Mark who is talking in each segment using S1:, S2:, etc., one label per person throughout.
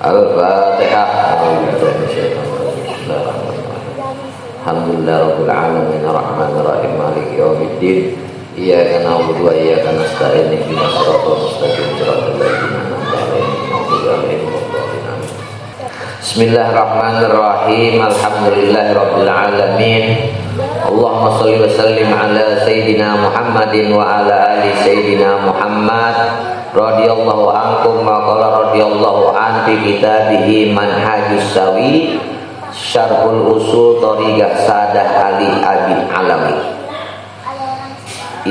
S1: Al-Fatihah. Alhamdulillahirabbil alamin arrahmanir rahim maliki yaumiddin iyyaka na'budu wa iyyaka nasta'in ihdinas siratal mustaqim siratal ladzina an'amta 'alaihim ghairil maghdubi 'alaihim. Bismillahirrahmanirrahim. Alhamdulillahirabbil alamin. Allahumma shalli wa sallim ala sayyidina Muhammadin wa ala ali sayyidina Muhammad radhiyallahu ankum wa qala radhiyallahu an fi kitabihi Manhajus Sawi Syarhul Usul Thariqah Sadah Ali Abi Alami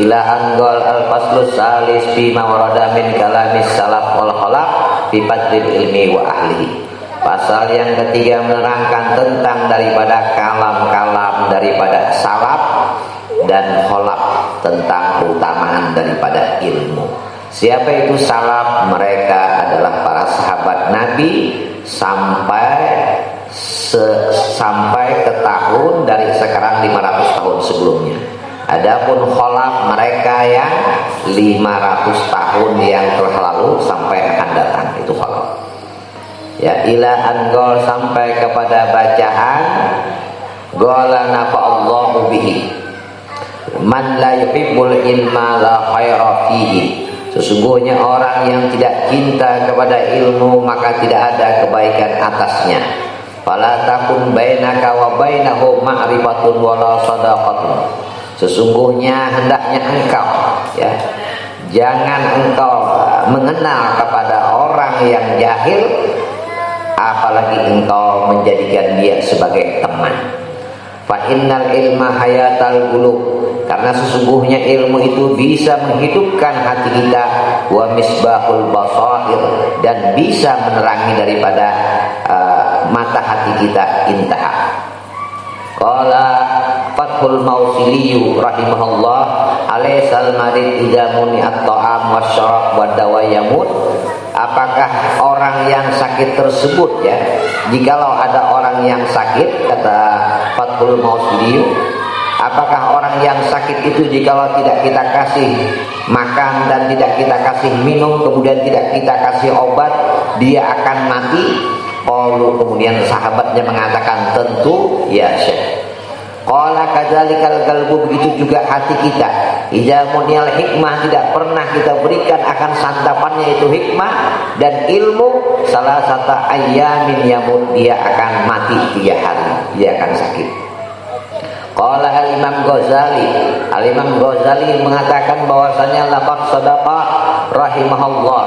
S1: ila anqal al-faslus salis fi mawarada min kalamis salaf wal khalaf fi fadlil ilmi wa ahlihi. Pasal yang ketiga menerangkan tentang daripada kalam-kalam daripada salaf dan khalaf tentang keutamaan daripada ilmu. Siapa itu salaf? Mereka adalah para sahabat Nabi sampai ke tahun dari sekarang 500 tahun sebelumnya. Adapun khalaf mereka yang 500 tahun yang telah lalu sampai akan datang, itu khalaf. Ya, ila anqal sampai kepada bacaan qala nafa'allahu bihi man la yuhibbul ilma la khaira fihi. Sesungguhnya orang yang tidak cinta kepada ilmu maka tidak ada kebaikan atasnya. Fala takun bainaka wa bainahu ma'rifatun wala sadaqatun. Sesungguhnya hendaknya engkau, ya, jangan engkau mengenal kepada orang yang jahil, apalagi engkau menjadikan dia sebagai teman. Fa innal ilma hayatal qulub, karena sesungguhnya ilmu itu bisa menghidupkan hati kita, wa misbahul basair, dan bisa menerangi daripada mata hati kita. Intaha. Qala Fathul Mausili rahimahullah alaysal marid idza muni'at ta'am wasyarab wadawa yamut. Apakah orang yang sakit tersebut, ya, jikalau ada orang yang sakit, kata Fathul Mausili, apakah orang yang sakit itu jikalau tidak kita kasih makan dan tidak kita kasih minum, kemudian tidak kita kasih obat, dia akan mati? Qalu, kemudian sahabatnya mengatakan, tentu ya Syekh. Qala kadzalikal qalbu, begitu juga hati kita. Idza muniyal hikmah, tidak pernah kita berikan akan santapannya itu hikmah dan ilmu, salah satu ayyamin yamut, dia akan mati 3 hari, dia akan sakit. Qala al-Imam Ghazali, al-Imam Ghazali mengatakan bahwasanya laqad sadaqa rahimahullah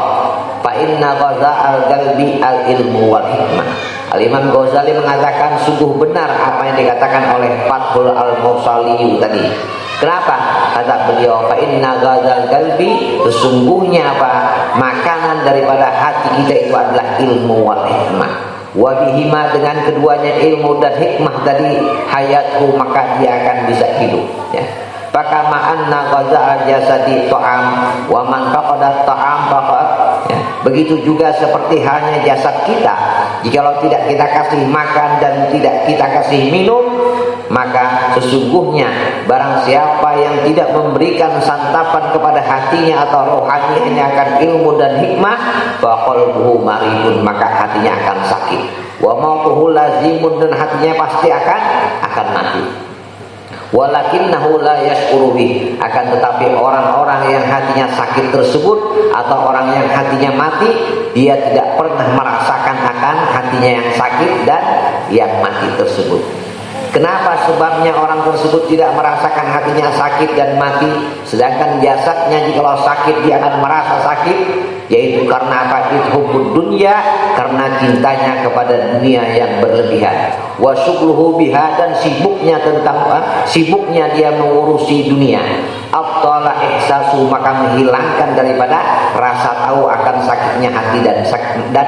S1: fa inna ghaza al-qalbi al-ilmu wal hikmah. Al-Imam Ghazali mengatakan sungguh benar apa yang dikatakan oleh Fathul al-Mausali tadi. Kenapa? Kata beliau, fa inna ghazal qalbi, sesungguhnya apa? Makanan daripada hati kita itu adalah ilmu wal hikmah. Wa bihima, dengan keduanya ilmu dan hikmah tadi, hayatku, maka dia akan bisa hidup, ya. Fakama anna ghazal jasadi ta'am wa man faqada ta'am faqad, ya. Begitu juga seperti halnya jasad kita, jikalau tidak kita kasih makan dan tidak kita kasih minum, maka sesungguhnya barang siapa yang tidak memberikan santapan kepada hatinya atau rohaninya akan ilmu dan hikmah, fa qalbuhu maridun, maka hatinya akan sakit. Wa mautuhu lazimun, dan hatinya pasti akan mati. Walakinnahu la yashkuru bih, akan tetapi orang-orang yang hatinya sakit tersebut atau orang yang hatinya mati, dia tidak pernah merasakan akan hatinya yang sakit dan yang mati tersebut. Kenapa sebabnya orang tersebut tidak merasakan hatinya sakit dan mati, sedangkan jasadnya jikalau sakit dia akan merasa sakit? Yaitu karena apa? Hubbud dunya, karena cintanya kepada dunia yang berlebihan. Wa syughluhu biha, dan sibuknya sibuknya dia mengurusi dunia. Abtala ihsasu, maka menghilangkan daripada rasa tahu akan sakitnya hati dan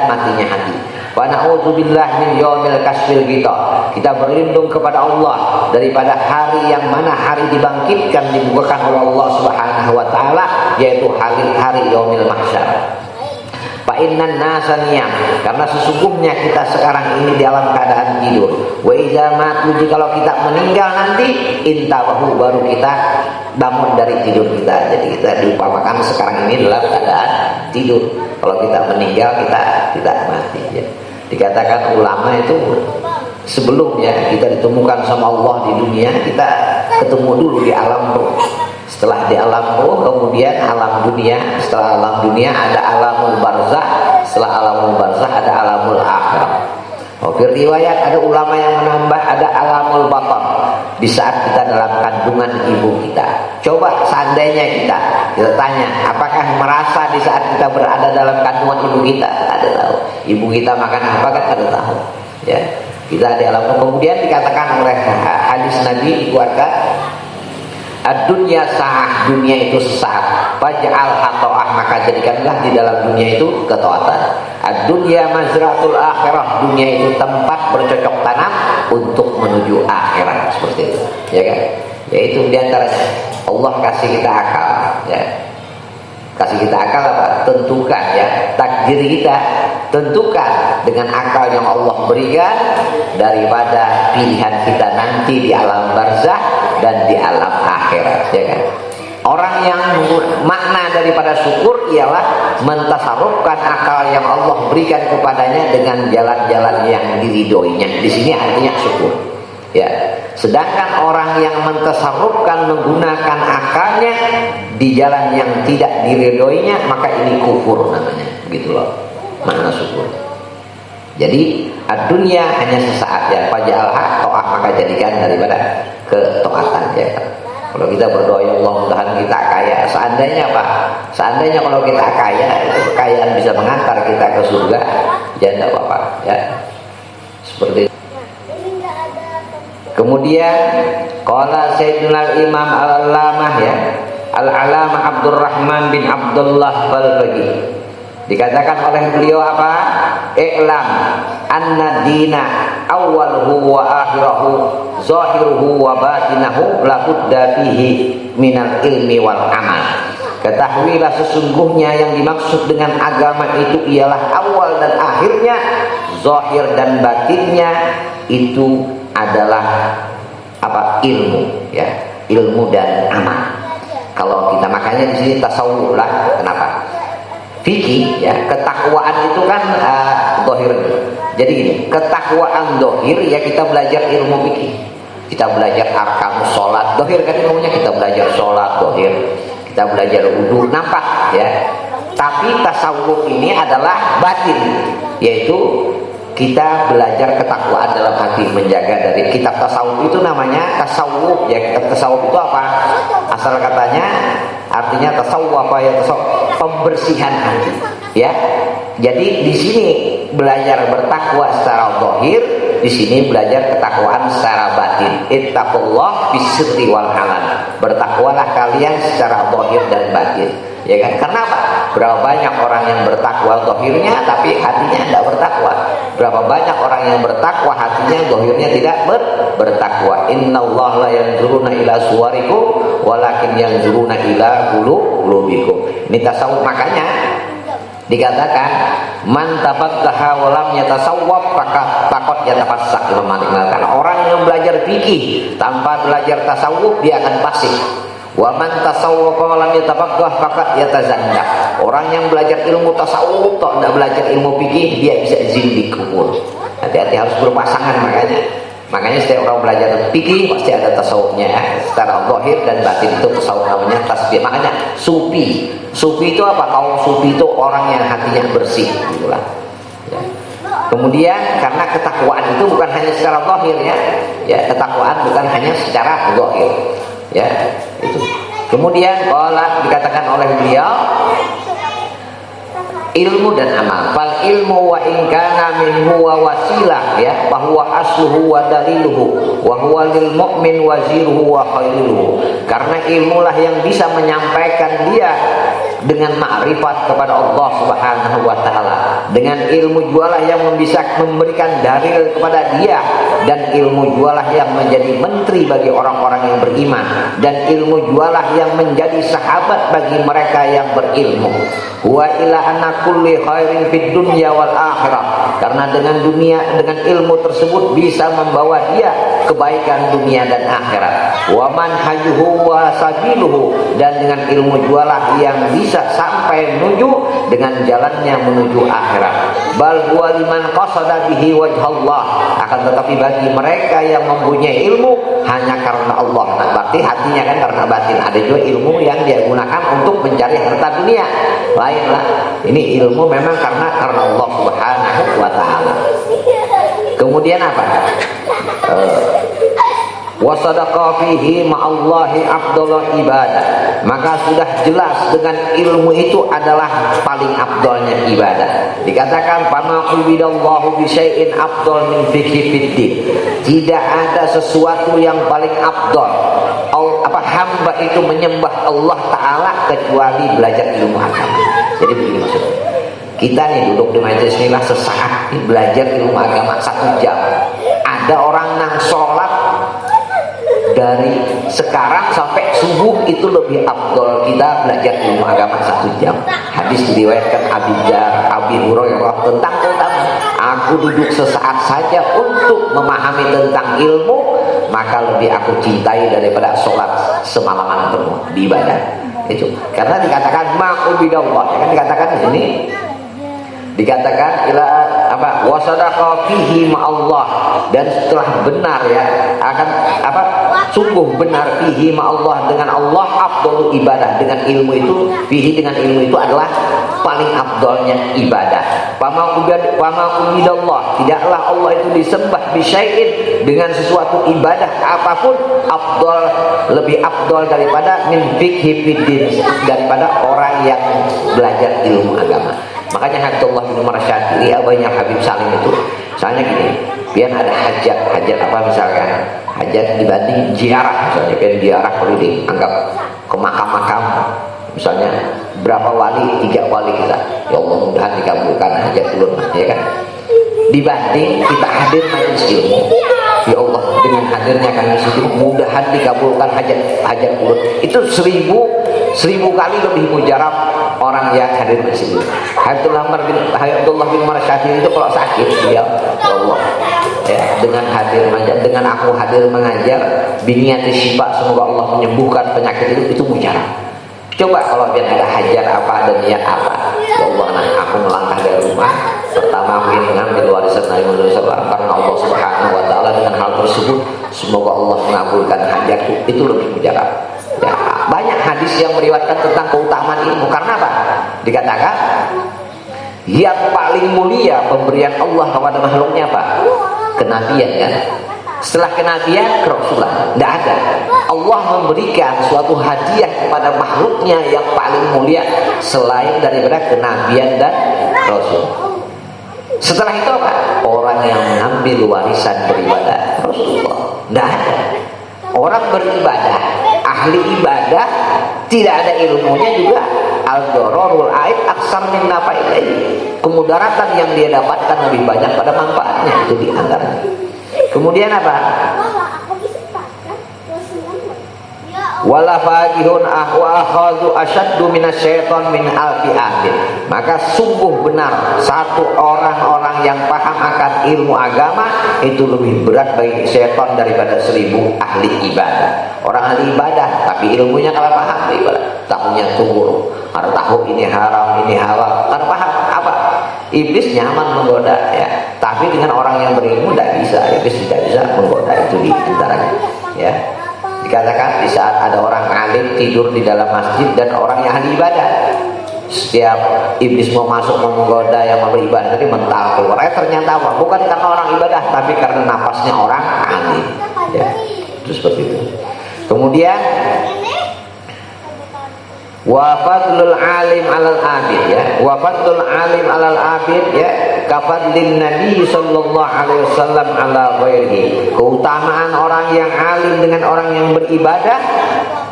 S1: matinya hati. Wa na'udzubillah min yaumil kasfil kita. Kita berlindung kepada Allah daripada hari yang mana hari dibangkitkan, dibukakan oleh Allah Subhanahu wa taala, yaitu hari yaumil mahsyar. Fa innan nasa niyam, karena sesungguhnya kita sekarang ini dalam keadaan tidur. Wa iza matu, jikalau kita meninggal nanti, intabahu, baru kita bangun dari tidur kita. Jadi kita diumpamakan sekarang ini dalam keadaan tidur. Kalau kita meninggal, kita mati, ya. Dikatakan ulama itu sebelumnya kita ditemukan sama Allah di dunia, kita ketemu dulu di alam roh. Setelah di alam roh, kemudian alam dunia. Setelah alam dunia ada alamul barzah. Setelah alamul barzah ada alamul akhirah. Riwayat ada ulama yang menambah ada alamul batin, di saat kita dalam kandungan ibu kita. Coba seandainya kita tanya, apakah merasa di saat kita berada dalam kandungan ibu kita? Ada tahu. Ibu kita makan apa kan ada tahu. Ya, kita di alam. Kemudian dikatakan oleh hadis Nabi dikeluarkan, ad-dunya sa'ah, dunia itu sesaat. Faj'al hato'ah, maka jadikanlah di dalam dunia itu ketaatan. Ad-dunya mazratul akhirah, dunia itu tempat bercocok tanam untuk menuju akhirat, seperti itu, ya kan? Yaitu diantaranya Allah kasih kita akal, ya. Kasih kita akal apa? Tentukan, ya, takdir kita tentukan dengan akal yang Allah berikan daripada pilihan kita nanti di alam barzah dan di alam akhirat, ya kan? Orang yang makna daripada syukur ialah mentasarufkan akal yang Allah berikan kepadanya dengan jalan-jalan yang diridhoinya. Di sini artinya syukur. Ya. Sedangkan orang yang mentasarufkan menggunakan akalnya di jalan yang tidak diridhoinya, maka ini kufur namanya. Begitu loh makna syukur. Jadi dunia hanya sesaat, ya. Faj'alha ta'ah, maka jadikan daripada ketaatan, ya. Kalau kita berdoa, ya Allah mudah-mudahan kita kaya. Seandainya apa? Seandainya kalau kita kaya, itu kekayaan bisa mengantar kita ke surga, ya tidak apa-apa, ya. Seperti itu. Kemudian qala Sayyidina Imam Al-Allamah, ya, Al-Allamah Abdurrahman bin Abdullah Balbagi, dikatakan oleh beliau apa? I'lam anna dina awwaluhu wa akhirahu zahiruhu wa batinahu la budda fihi minal ilmi wal amal. Ketahuilah sesungguhnya yang dimaksud dengan agama itu ialah awal dan akhirnya, zahir dan batinnya itu adalah apa? Ilmu, ya, ilmu dan amal. Kalau kita makanya di sini tasawuf lah. Kenapa? Fikih, ya, ketakwaan itu kan zahir. Jadi gini, ketakwaan zahir, ya, kita belajar ilmu fikih. Kita belajar arkan sholat, zahir kan ilmunya, kita belajar sholat zahir. Kita belajar wudu, nampak, ya. Tapi tasawuf ini adalah batin, yaitu kita belajar ketakwaan dalam hati, menjaga dari kitab tasawuf itu namanya tasawuf, ya. Kitab tasawuf itu apa? Asal katanya artinya tasawuf apa, ya, tasawuf pembersihan hati, ya. Jadi di sini belajar bertakwa secara zahir, di sini belajar ketakwaan secara batin. Ittaqullah bisirri wal alan. Bertakwalah kalian secara zahir dan batin, ya kan? Karena apa? Berapa banyak orang yang bertakwa zahirnya tapi hatinya tidak bertakwa. Berapa banyak orang yang bertakwa hatinya zahirnya tidak bertakwa. Innallaha la yanzuruna ila suwarikum walakin yanzuruna ila qulubikum. Ini tasawuf, makanya dikatakan man tafaqqaha wa lam yatasawwaf faqad yatafassak. Imam Malik mengatakan orang yang belajar fikih tanpa belajar tasawuf dia akan fasik. Wa man tasawwafa wa lam yatafaqqah faqad yatazandak. Orang yang belajar ilmu tasawuf tak tidak belajar ilmu fikih dia bisa zindik, kufur. Hati-hati, harus berpasangan. Makanya setiap orang belajar fikih pasti ada tasawufnya, ya. Secara zahir dan batin itu tasawuf namanya tasbih. Makanya sufi itu apa? Kaum sufi itu orang yang hatinya bersih, gitulah, ya. Kemudian karena ketakwaan itu bukan hanya secara zahir, ya, ketakwaan bukan hanya secara zahir, ya, itu. Kemudian kalau dikatakan oleh beliau ilmu dan amal. Fal ilmu wa in kana minhu wa wasilah, ya, bahwa asluhu wa daliluhu wa huwa lil mu'min waziruhu wa khairuhu. Karena ilmulah yang bisa menyampaikan dia dengan makrifat kepada Allah Subhanahu wa taala. Dengan ilmu jualah yang bisa memberikan dalil kepada dia, dan ilmu jualah yang menjadi menteri bagi orang-orang yang beriman, dan ilmu jualah yang menjadi sahabat bagi mereka yang berilmu. Wa ila anna kulli khairin fid dunya wal akhirah. Karena dengan ilmu tersebut bisa membawa dia kebaikan dunia dan akhirat. Wa man hajuhu wa sabiluhu. Dan dengan ilmu jualah yang bisa sampai sampai menuju dengan jalannya menuju akhirat. Bal huwa liman qasada bihi wajhallah, akan tetapi bagi mereka yang mempunyai ilmu hanya karena Allah. Nah, berarti hatinya kan karena batin. Ada juga ilmu yang dia gunakan untuk mencari harta dunia, lainlah. Ini ilmu memang karena Allah Subhanahu wa taala. Kemudian apa? Wasadaqa fihi ma'allahi afdalul ibadah, maka sudah jelas dengan ilmu itu adalah paling afdalnya ibadah. Dikatakan fama ubidallahu bisyai'in afdal min fiqhi fiddin, tidak ada sesuatu yang paling afdal hamba itu menyembah Allah Ta'ala kecuali belajar ilmu agama. Jadi begini maksudnya, kita nih duduk di majelis inilah sesaat belajar ilmu agama 1 jam. Ada orang yang sholat dari sekarang sampai subuh itu lebih afdal kita belajar ilmu agama 1 jam. Hadis diriwayatkan Abi Hurairah tentang aku duduk sesaat saja untuk memahami tentang ilmu, maka lebih aku cintai daripada sholat semalaman penuh di ibadah. Itu karena dikatakan ma'ubidallah, kan dikatakan di sini, dikatakan ila apa wasadaqa fihi ma'allah, dan setelah benar ya akan apa sungguh benar fihi ma'allah, dengan Allah afdalul ibadah, dengan ilmu itu fihi, dengan ilmu itu adalah paling afdalnya ibadah. Pama ubidallah, tidaklah Allah itu disembah bisyai'in, dengan sesuatu ibadah apapun afdal, lebih afdal daripada min fiqhi fiddin, daripada orang yang belajar ilmu agama. Makanya Abdullah bin Umar Syatili, abahnya Habib Salim itu, misalnya gini, biar ada hajat apa misalkan, hajat dibanding ziarah, misalnya biar ziarah keliling, anggap ke makam-makam, misalnya berapa wali, 3 wali kita, ya Allah mudahan dikabulkan hajat ulun, ya kan? Dibanding kita hadir majelis ilmu, ya Allah dengan hadirnya kami situ mudahan dikabulkan hajat ulun, itu 1000 kali lebih mujarab orang yang hadir di sini. Abdullah bin Umar Syatili itu kalau sakit dia, ya Allah ya, dengan aku hadir mengajar biniyati syifa, semoga Allah menyembuhkan penyakit itu mujarab. Coba kalau dia ada hajar apa dan niat apa, ya Allah, nah aku melangkah dari rumah, pertama aku ingin mengambil warisan Nabi Muhammad SAW karena Allah Subhanahu wa taala, dengan hal tersebut semoga Allah mengabulkan hajatku, itu lebih mujarab. Ya, banyak hadis yang meriwayatkan tentang keutamaan ilmu. Karena apa? Dikatakan yang paling mulia pemberian Allah kepada makhluknya apa? Kenabian kan? Setelah kenabian, kerasulan. Tidak ada. Allah memberikan suatu hadiah kepada makhluknya yang paling mulia selain daripada kenabian dan rasul. Setelah itu apa? Orang yang mengambil warisan beribadah Rasulullah. Tidak ada. Orang beribadah, ahli ibadah, tidak ada ilmunya juga, al-dararul aib aksar min nafaihi, kemudaratan yang dia dapatkan lebih banyak pada manfaatnya, itu di antaranya. Kemudian apa? Wala faqihun ahwa akhadhu asyaddu minasyaiton min alfi ahli, maka sungguh benar satu orang yang paham akan ilmu agama itu lebih berat bagi syaitan daripada 1000 ahli ibadah. Orang ahli ibadah tapi ilmunya kalau paham ibadah, tahunya tunggu, harus tahu ini haram ini halal, kan paham apa? Iblis nyaman menggoda ya, tapi dengan orang yang berilmu tidak bisa, iblis tidak bisa menggoda, itu di antaranya ya. Dikatakan di saat ada orang alim tidur di dalam masjid dan orang yang ahli ibadah, setiap iblis mau masuk mau menggoda yang mau beribadah tadi mental keluar, ternyata apa? Bukan karena orang ibadah tapi karena napasnya orang alim ya. Itu seperti itu. Kemudian wa fadlul alim alal abid ya, wa fadlul alim alal abid ya, kafadlin Nabi sallallahu alaihi wasallam ala ghairihi, keutamaan orang yang alim dengan orang yang beribadah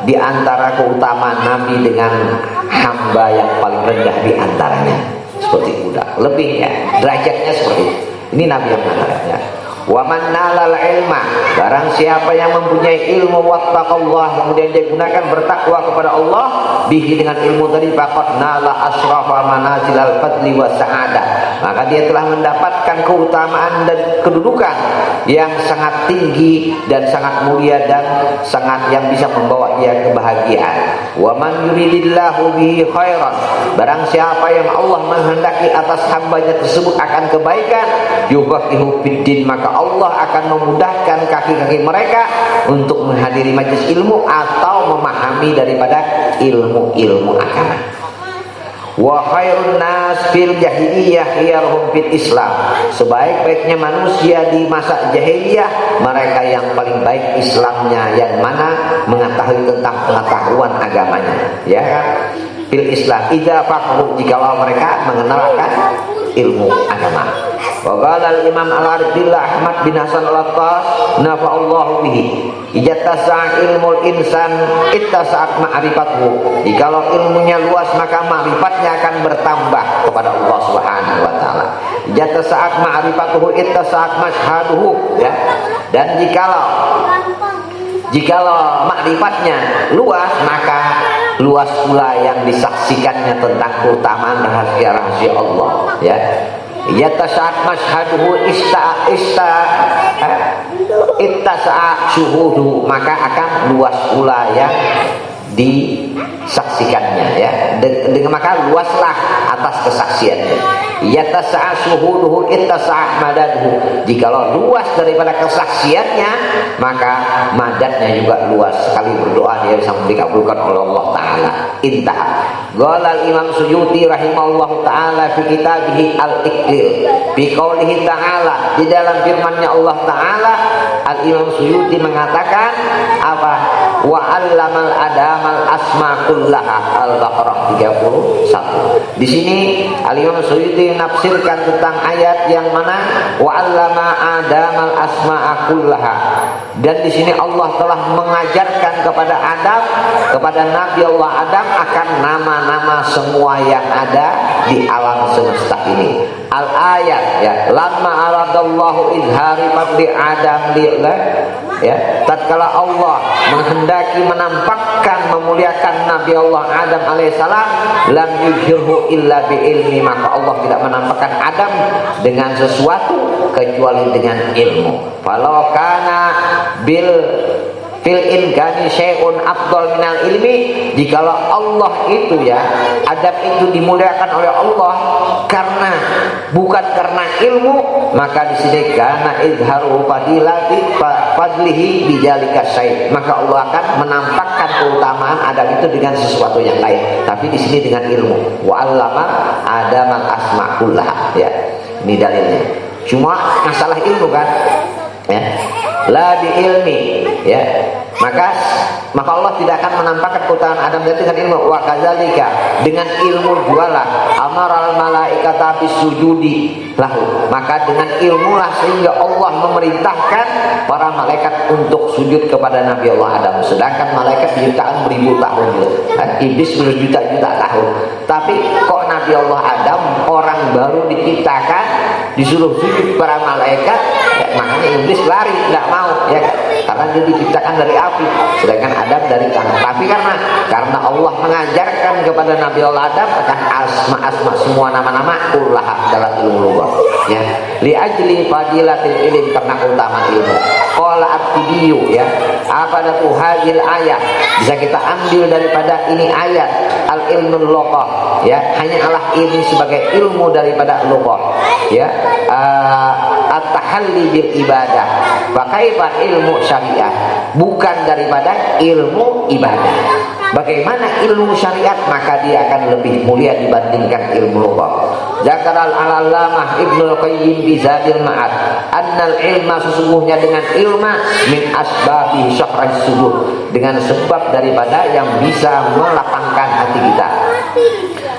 S1: di antara keutamaan Nabi dengan hamba yang paling rendah di antaranya, seperti budak, lebih ya derajatnya seperti itu. Ini Nabi yang mengatakannya. Wa man nalal ilma, barang siapa yang mempunyai ilmu wattaqallah, kemudian dia gunakan bertakwa kepada Allah bihi, dengan ilmu tadi, faqad nala asrafa manazilal fadli wa sa'adah, maka dia telah mendapatkan keutamaan dan kedudukan yang sangat tinggi dan sangat mulia dan sangat yang bisa membawa dia kebahagiaan. Wa man yuridillahu bihi khairan, barang siapa yang Allah menghendaki atas hambanya tersebut akan kebaikan, yufaqihu fiddin, maka Allah akan memudahkan kaki-kaki mereka untuk menghadiri majelis ilmu atau memahami daripada ilmu-ilmu agama. Wa khairun nas fil jahiliyah khiyarhum fil Islam, sebaik-baiknya manusia di masa jahiliyah mereka yang paling baik Islamnya, yang mana mengetahui tentang pengetahuan agamanya, ya kan? Fil Islam idza faqahu, jikalau mereka mengenalkan ilmu agama. Wa qala al-Imam Al-Arifillah Ahmad bin Hasan Al-Attas nafa'allahu bihi, ijtasa ilmul insan ittasa'at ma'rifatuhu, jikalau ilmunya luas maka ma'rifatnya akan bertambah kepada Allah Subhanahu wa taala. Ijtasa'at ma'rifatuhu ittasa'at mashhaduhu, ya. Dan jikalau ma'rifatnya luas maka luas pula yang disaksikannya tentang keutamaan rahasia-rahasia Allah, ya. Yatasa'at mashhaduhu ittasa'at syuhuduhu, maka akan luas pula yang disaksikannya, ya. Dengan maka luaslah atas kesaksiannya. Yatasa'at syuhuduhu ittasa'at madaduhu, jikalau luas daripada kesaksiannya maka madadnya juga luas. Sekali berdoa dia bisa dikabulkan oleh Allah taala. Intah. Qala al-Imam Suyuti rahimahullahu taala fi kitabih al-Iqlil bi qoulihi ta'ala, di dalam firman-Nya Allah taala, al-Imam Suyuti mengatakan apa? Wa 'allamal adamal asma kullaha, Al-Baqarah 31. Di sini al-Imam Suyuti menafsirkan tentang ayat yang mana wa 'allama adamal asma kullaha, dan di sini Allah telah mengajarkan kepada Adam, kepada Nabi Allah Adam akan nama-nama semua yang ada di alam semesta ini. Al-ayat, ya, lamma aradallahu izhari fadli Adam li'la, ya, tatkala Allah menghendaki menampakkan memuliakan Nabi Allah Adam alaihissalam, lam yujirhu illa bi ilmi, maka Allah tidak menampakkan Adam dengan sesuatu kecuali dengan ilmu. Falau kana bil fil imkani syai'un afdal minal ilmi, jikalau Allah itu, ya, Adam itu dimuliakan oleh Allah bukan karena ilmu, maka di sini karena izharu fadlihi bidzalika syai', maka Allah akan menampakkan keutamaan Adam itu dengan sesuatu yang lain, tapi di sini dengan ilmu. Wa 'allama Adamal asma kullaha, ya. Ini dalilnya. Cuma masalah ilmu kan, ya. La bi ilmi, ya, maka Allah tidak akan menampakkan keutamaan Adam dengan ilmu. Wa kadzalika, dengan ilmu jualah amaral malaikata bisujudi lahu, maka dengan ilmulah sehingga Allah memerintahkan para malaikat untuk sujud kepada Nabi Allah Adam, sedangkan malaikat jutaan beribu tahun, iblis berjuta-juta tahun, tapi kok Nabi Allah Adam orang baru diciptakan disuruh sujud para malaikat, ya, makanya iblis lari, tidak mau, ya, karena dia diciptakan dari api, sedangkan Adam dari tanah. Tapi karena Allah mengajarkan kepada Nabi Allah Adam akan asma semua nama-nama ulah dalam ilmu Allah, ya, li ajli fadilatil ilm, karena keutamaan ilmu. Qala at-Tibiyu, ya, apa datu hadil ayat, bisa kita ambil daripada ini ayat al ilmul lughah, ya, hanya Allah ini sebagai ilmu daripada lughah, ya, at-tahalli bil ibadah, wa kaifa ilmu syariah, bukan daripada ilmu ibadah. Bagaimana ilmu syariat, maka dia akan lebih mulia dibandingkan ilmu lughah. Zakaral al-allamah Ibnul Qayyim bi Zadil Ma'ad, annal ilma, sesungguhnya dengan ilma, min asbabi syahras sudur, dengan sebab daripada yang bisa melapangkan hati kita.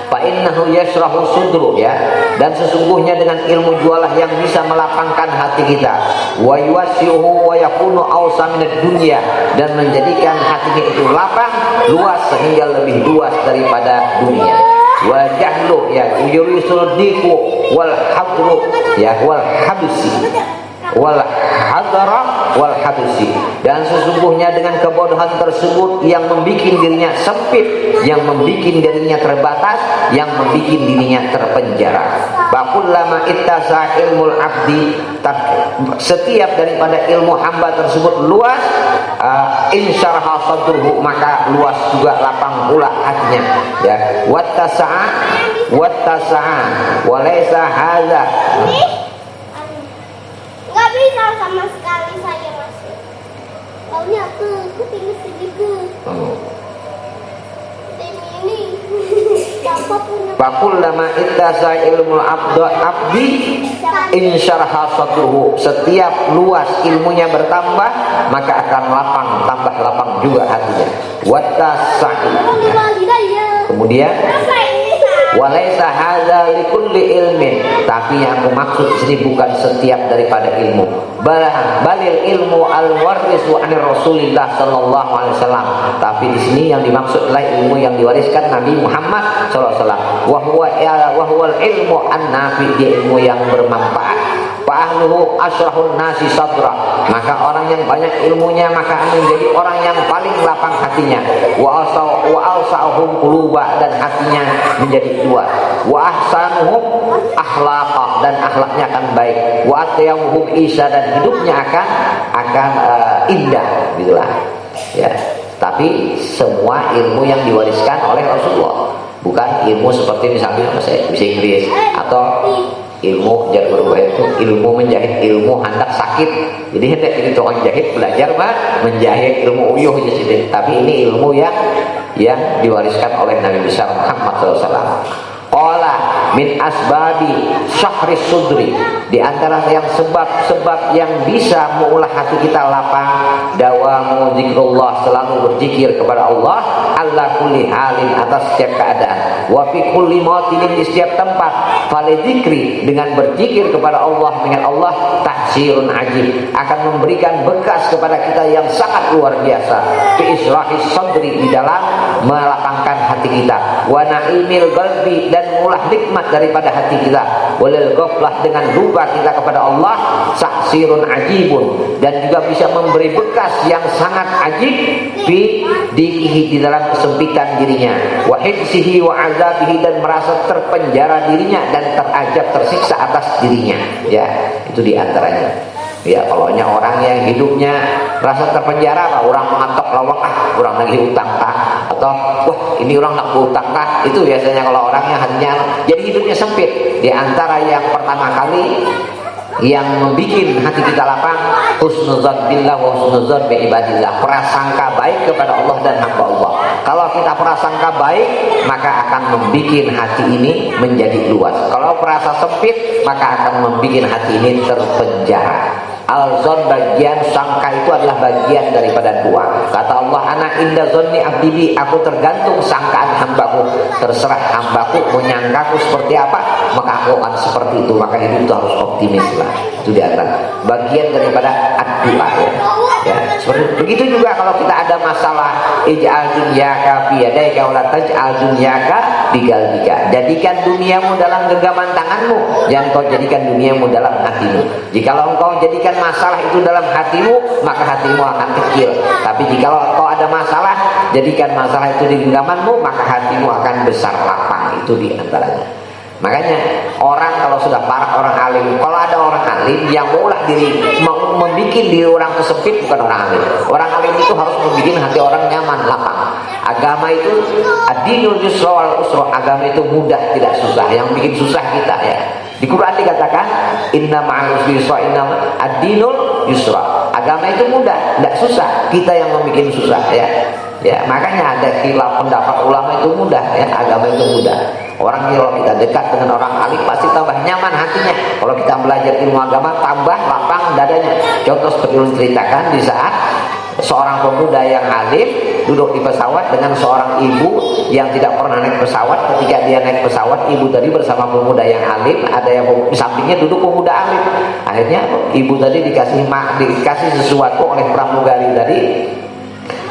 S1: Fa innahu yashrahu sudru, ya, dan sesungguhnya dengan ilmu jualah yang bisa melapangkan hati kita. Wa yuwassihu wa yakunu awsa minad dunya, dan menjadikan hatinya itu lapang, luas, sehingga lebih luas daripada dunia. Wa jahlu, ya, yurisul diku wal hadru, ya, wal habsi wal hadara wal habsi, dan sesungguhnya dengan kebodohan tersebut yang membuat dirinya sempit, yang membuat dirinya terbatas, yang membuat dirinya terpenjara. Fakullama ittasa ilmul abdi, setiap daripada ilmu hamba tersebut luas, insyaraha sadruhu, maka luas juga lapang pula hatinya, ya. Wattasa'a walaysa hadza,
S2: nggak bisa sama sekali saya masuk. Maunya aku tinggal segitu. Ini siapa punya?
S1: Fakullama ittasa ilmul abdi insyaraha sadruhu, setiap luas ilmunya bertambah maka akan lapang, tambah lapang juga hatinya. Wattasa'i, kemudian walaysa hadza likulli ilmin, tapi yang aku maksud sini bukan setiap daripada ilmu, balil ilmu al-warisu anir Rasulillah sallallahu alaihi wasallam, tapi di sini yang dimaksud adalah ilmu yang diwariskan Nabi Muhammad sallallahu alaihi wasallam. Wa huwa ilmu an-nafi, dia ilmu yang bermanfaat. Fa'ahluhu asrahun nasi sadra, maka orang yang banyak ilmunya maka akan menjadi orang yang paling lapang hatinya. Wa awsa'uhum quluba, dan hatinya menjadi luas. Wa ahsanuhum akhlaqa, dan akhlaknya akan baik. Wa atyamuhum isya, dan hidupnya akan indah, gitulah. Ya. Tapi semua ilmu yang diwariskan oleh Rasulullah, bukan ilmu seperti misalnya bahasa Inggris atau ilmu ilmu menjahit, ilmu hendak sakit. Jadi hendak jadi tukang jahit, belajar menjahit ilmu uyuh jadi. Tapi ini ilmu yang diwariskan oleh Nabi besar Muhammad SAW. Qala min asbabi syahri sudri, di antara yang sebab-sebab yang bisa mengulah hati kita lapang, dawamu zikrullah, selalu berzikir kepada Allah, ala kulli halin, atas setiap keadaan, wa fi kulli mawtinin, di setiap tempat. Faladzikri, dengan berzikir kepada Allah, dengan Allah tahsirun ajib, akan memberikan bekas kepada kita yang sangat luar biasa. Fi israhis sadri, di dalam melapangkan hati kita. Wa na'imil qalbi, dan mengulah nikmat daripada hati kita. Walil ghaflah, dengan lupa kita kepada Allah. Saksirun ajibun, dan juga bisa memberi bekas yang sangat ajib di dalam kesempitan dirinya. Wa hibsihi wa azabihi, dan merasa terpenjara dirinya dan terajab, tersiksa atas dirinya. Ya, itu diantaranya. Ya, kalau orang yang hidupnya rasa terpenjara, orang mengatok lawak, orang lagi utang atau wah ini orang nak utang itu biasanya kalau orang yang hatinya jadi hidupnya sempit. Di antara yang pertama kali yang membuat hati kita lapang, husnuzan billah wa husnuzan bi ibadillah, prasangka baik kepada Allah dan hamba Allah. Kalau kita prasangka baik, maka akan membuat hati ini menjadi luas. Kalau perasa sempit, maka akan membuat hati ini terpenjara. Al-zon, bagian sangka itu adalah bagian daripada dua. Kata Allah, ana inda zonni abdi, aku tergantung sangkaan hambaku. Terserah hambaku menyangkaku seperti apa, maka aku akan seperti itu. Maka hidup itu harus optimis lah. Itu di antara bagian daripada ad-du'a, ya. Seperti begitu juga kalau kita ada masalah, ij'al dunyaka fi yadayka wa la taj'al dunyaka bi qalbika. Jadikan duniamu dalam genggaman tanganmu, jangan kau jadikan duniamu dalam hatimu. Jikalau engkau jadikan masalah itu dalam hatimu, maka hatimu akan kecil. Tapi jikalau engkau ada masalah, jadikan masalah itu di genggamanmu, maka hatimu akan besar lapang. Itu di antaranya. Makanya orang kalau sudah parah, orang alim, kalau ada orang alim yang maulah diri, membuat diri orang tersempit, bukan orang alim. Orang alim itu harus membuat hati orang nyaman, lapang. Agama itu ad-dinul yusra wal usra, agama itu mudah, tidak susah. Yang bikin susah kita, ya. Di Quran dikatakan inna ma'al usri yusra, inna ad-dinul yusra. Agama itu mudah, tidak susah. Kita yang membuat susah, ya. Ya, makanya ada khilaf pendapat ulama itu mudah, ya. Agama itu mudah. Orang kalau kita dekat dengan orang alim pasti tambah nyaman hatinya. Kalau kita belajar ilmu agama, tambah lapang dadanya. Contoh seperti yang diceritakan di saat seorang pemuda yang alim duduk di pesawat dengan seorang ibu yang tidak pernah naik pesawat. Ketika dia naik pesawat, ibu tadi bersama pemuda yang alim, ada yang di sampingnya duduk pemuda alim. Akhirnya ibu tadi dikasih sesuatu oleh pramugari tadi.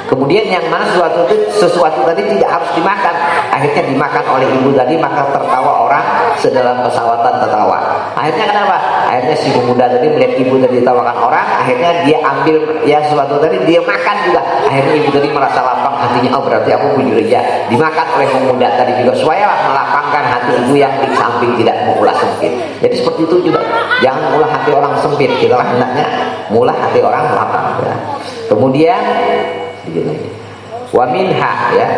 S1: Kemudian yang mana sesuatu tadi tidak harus dimakan, akhirnya dimakan oleh ibu tadi, maka tertawa orang sedalam pesawatan tertawa. Akhirnya kenapa? Akhirnya si pemuda tadi melihat ibu tadi ditawakan orang, akhirnya dia ambil yang sesuatu tadi, dia makan juga. Akhirnya ibu tadi merasa lapang hatinya, oh berarti aku punya rejeki. Dimakan oleh pemuda tadi juga supaya melapangkan hati ibu yang di samping tidak mengulas sempit. Jadi seperti itu juga, jangan mula hati orang sempit, kita hendaknya mula hati orang lapang ya. Kemudian wa minha ya,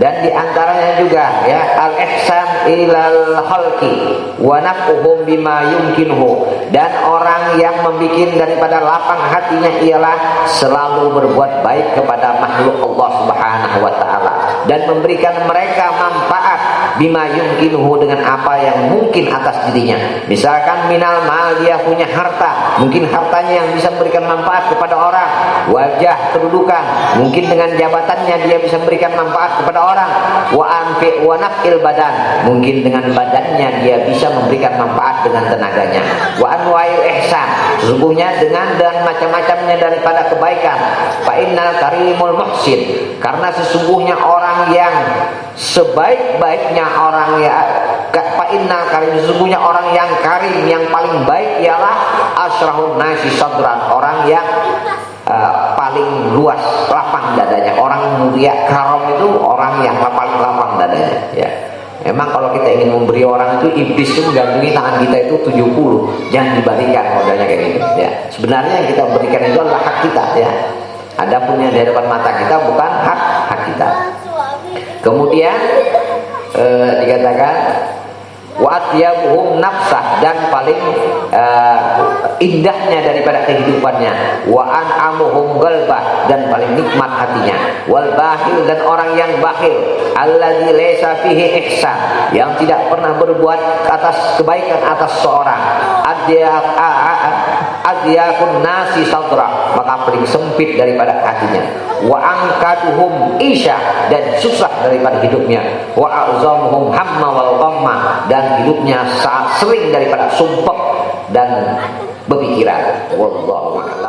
S1: dan diantaranya juga ya al-ihsan ilal khalqi wa naf'uhum bima yumkinuhu, dan orang yang membuat daripada lapang hatinya ialah selalu berbuat baik kepada makhluk Allah Subhanahu wa taala dan memberikan mereka manfaat bima yumkinuhu, dengan apa yang mungkin atas dirinya. Misalkan minal mal, dia punya harta, mungkin hartanya yang bisa memberikan manfaat kepada orang. Wajah, kedudukan, mungkin dengan jabatannya dia bisa memberikan manfaat kepada orang. Wa anfi wa naf'il badan, mungkin dengan badannya dia bisa memberikan manfaat dengan tenaganya. Wa anwa'il ihsan, sesungguhnya dengan dan macam-macamnya daripada kebaikan. Fa innal karimul muhsin, karena sesungguhnya orang yang sebaik-baiknya orang ya, fa innal karim, sesungguhnya orang yang karim yang paling baik ialah asrahun nasi sadran, orang yang paling luas lapang dadanya. Orang mulia karam itu orang yang paling lapang dadanya ya. Memang kalau kita ingin memberi orang itu, iblis itu menggantunggi tangan kita itu 70, jangan dibalikan modalnya kayak gitu ya. Sebenarnya yang kita berikan itu adalah hak kita ya. Adapun yang di depan mata kita bukan hak kita. Kemudian dikatakan wa atyabuhum nafsah, dan paling indahnya daripada kehidupannya. Wa an'amuhum qalbah, dan paling nikmat hatinya. Wal bakhil, dan orang yang bakhil, alladzi laysa fihi ihsan, yang tidak pernah berbuat atas kebaikan atas seorang. Adyakun nasi sadra, maka paling sempit daripada hatinya. Wa angkaduhum isya, dan susah daripada hidupnya. Wa a'zamuhum hamma wal ghamma, dan hidupnya sering daripada sumpah dan berpikiran. Wallahu a'lam.